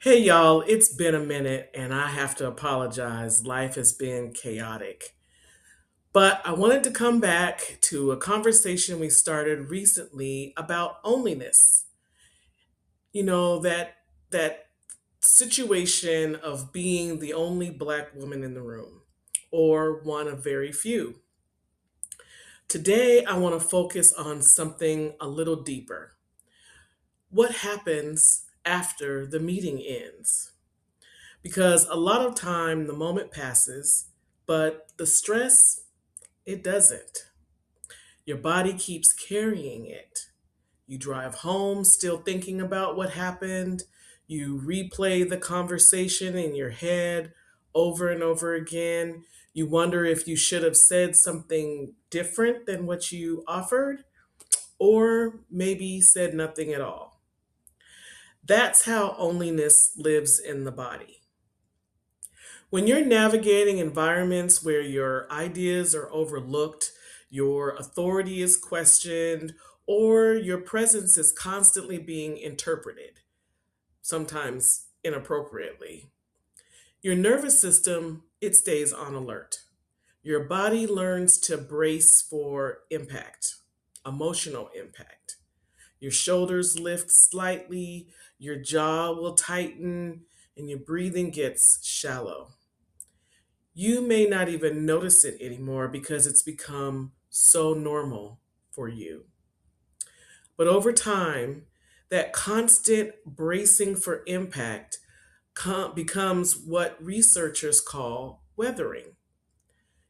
Hey y'all, it's been a minute and I have to apologize. Life has been chaotic. But I wanted to come back to a conversation we started recently about onlyness. You know, that situation of being the only black woman in the room or one of very few. Today I want to focus on something a little deeper. What happens after the meeting ends? Because a lot of time the moment passes, but the stress, it doesn't. Your body keeps carrying it. You drive home still thinking about what happened. You replay the conversation in your head over and over again. You wonder if you should have said something different than what you offered, or maybe said nothing at all. That's how onlyness lives in the body. When you're navigating environments where your ideas are overlooked, your authority is questioned, or your presence is constantly being interpreted, sometimes inappropriately, your nervous system, it stays on alert. Your body learns to brace for impact, emotional impact. Your shoulders lift slightly, your jaw will tighten, and your breathing gets shallow. You may not even notice it anymore because it's become so normal for you. But over time, that constant bracing for impact becomes what researchers call weathering.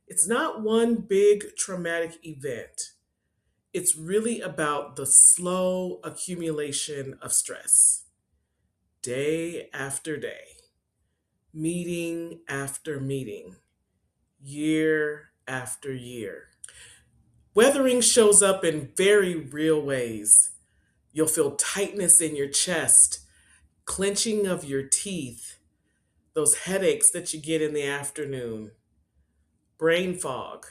It's not one big traumatic event, it's really about the slow accumulation of stress, day after day, meeting after meeting, year after year. Weathering shows up in very real ways. You'll feel tightness in your chest, clenching of your teeth, those headaches that you get in the afternoon, brain fog,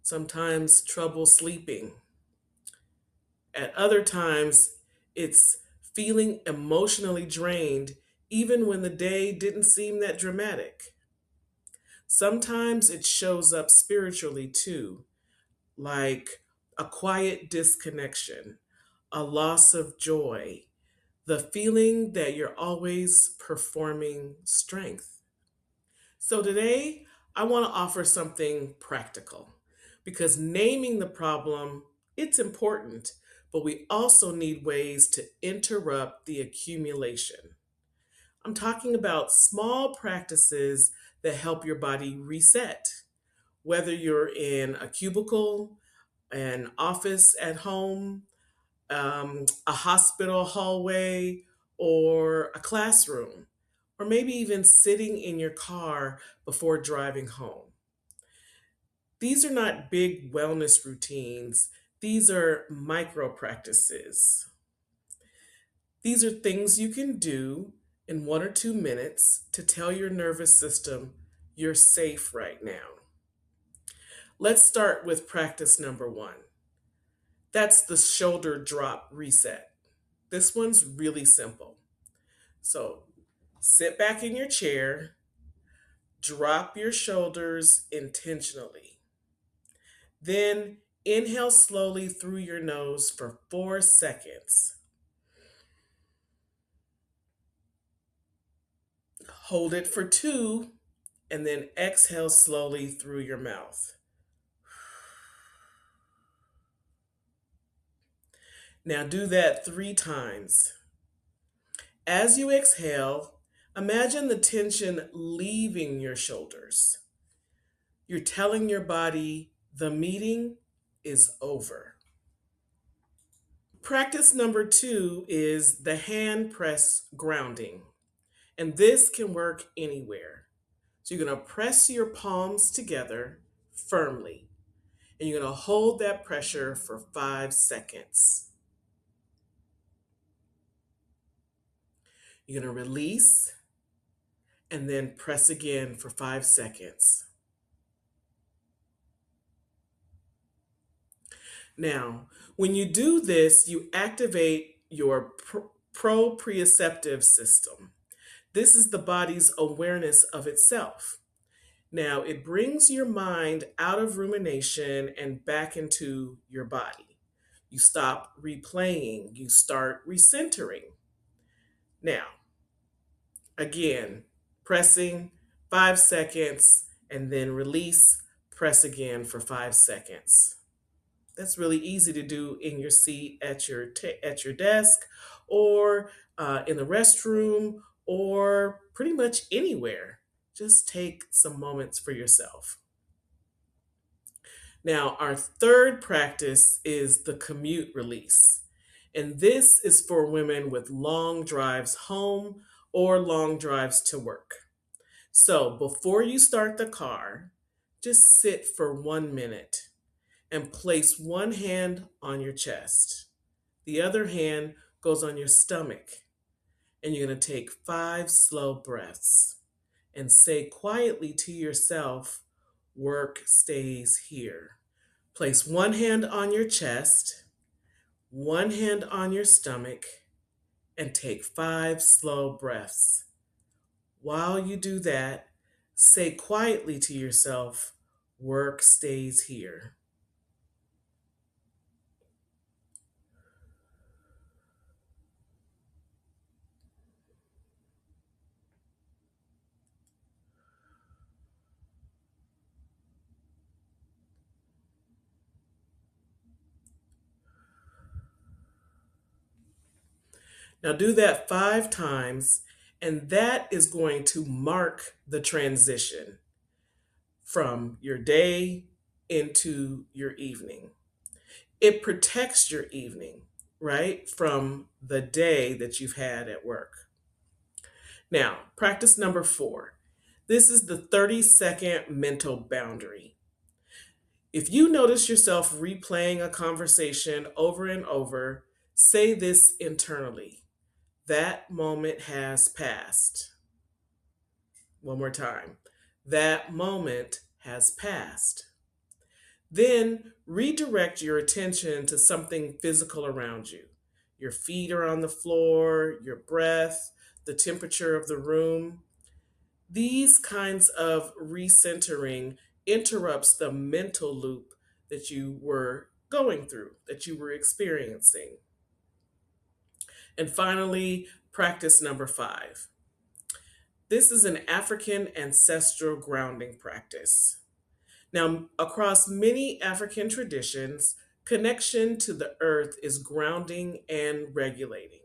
sometimes trouble sleeping. At other times, it's feeling emotionally drained even when the day didn't seem that dramatic. Sometimes it shows up spiritually too, like a quiet disconnection, a loss of joy, the feeling that you're always performing strength. So today, I want to offer something practical because naming the problem, it's important, but we also need ways to interrupt the accumulation. I'm talking about small practices that help your body reset, whether you're in a cubicle, an office at home, a hospital hallway, or a classroom, or maybe even sitting in your car before driving home. These are not big wellness routines, these are micro practices. These are things you can do in 1 or 2 minutes to tell your nervous system you're safe right now. Let's start with practice number one. That's the shoulder drop reset. This one's really simple. So sit back in your chair, drop your shoulders intentionally. Then inhale slowly through your nose for 4 seconds. Hold it for two, and then exhale slowly through your mouth. Now do that 3 times. As you exhale, imagine the tension leaving your shoulders. You're telling your body the meeting is over. Practice number two is the hand press grounding, and this can work anywhere. So you're going to press your palms together firmly, and you're going to hold that pressure for 5 seconds. You're going to release and then press again for 5 seconds. Now, when you do this, you activate your proprioceptive system. This is the body's awareness of itself. Now, it brings your mind out of rumination and back into your body. You stop replaying, you start recentering. Now, again, pressing 5 seconds and then release, press again for 5 seconds. That's really easy to do in your seat at at your desk, or in the restroom, or pretty much anywhere. Just take some moments for yourself. Now, our third practice is the commute release. And this is for women with long drives home or long drives to work. So before you start the car, just sit for 1 minute and place one hand on your chest. The other hand goes on your stomach. And you're going to take 5 slow breaths and say quietly to yourself, work stays here. Place one hand on your chest, one hand on your stomach, and take 5 slow breaths. While you do that, say quietly to yourself, work stays here. Now do that 5 times, and that is going to mark the transition from your day into your evening. It protects your evening, right, from the day that you've had at work. Now, practice number 4. This is the 30-second mental boundary. If you notice yourself replaying a conversation over and over, say this internally: that moment has passed. One more time. That moment has passed. Then redirect your attention to something physical around you. Your feet are on the floor, your breath, the temperature of the room. These kinds of recentering interrupts the mental loop that you were going through, that you were experiencing. And finally, practice number 5. This is an African ancestral grounding practice. Now, across many African traditions, connection to the earth is grounding and regulating.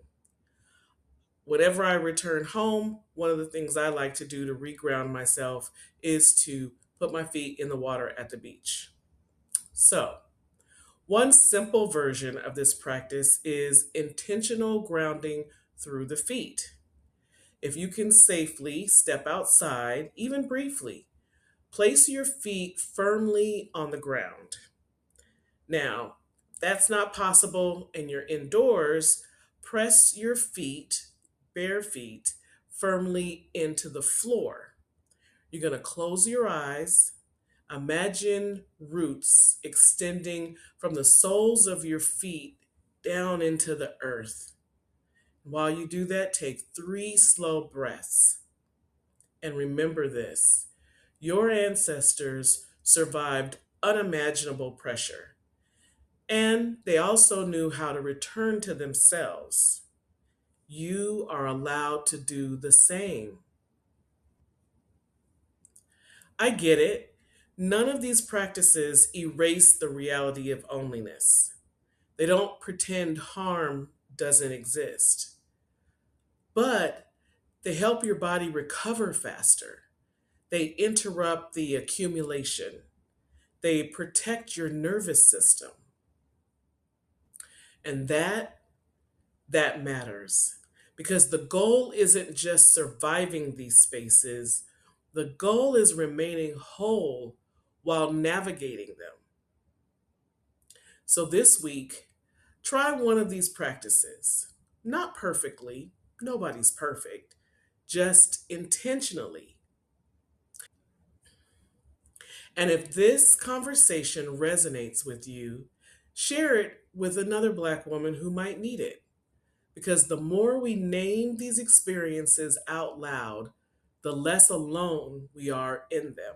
Whenever I return home, one of the things I like to do to reground myself is to put my feet in the water at the beach. So, one simple version of this practice is intentional grounding through the feet. If you can safely step outside, even briefly, place your feet firmly on the ground. Now, if that's not possible and you're indoors, press your feet, bare feet, firmly into the floor. You're going to close your eyes. Imagine roots extending from the soles of your feet down into the earth. While you do that, take 3 slow breaths. And remember this: your ancestors survived unimaginable pressure, and they also knew how to return to themselves. You are allowed to do the same. I get it. None of these practices erase the reality of onlyness. They don't pretend harm doesn't exist, but they help your body recover faster. They interrupt the accumulation. They protect your nervous system. And that matters, because the goal isn't just surviving these spaces. The goal is remaining whole while navigating them. So this week, try one of these practices. Not perfectly, nobody's perfect, just intentionally. And if this conversation resonates with you, share it with another Black woman who might need it. because the more we name these experiences out loud, the less alone we are in them.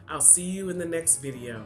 I'll see you in the next video.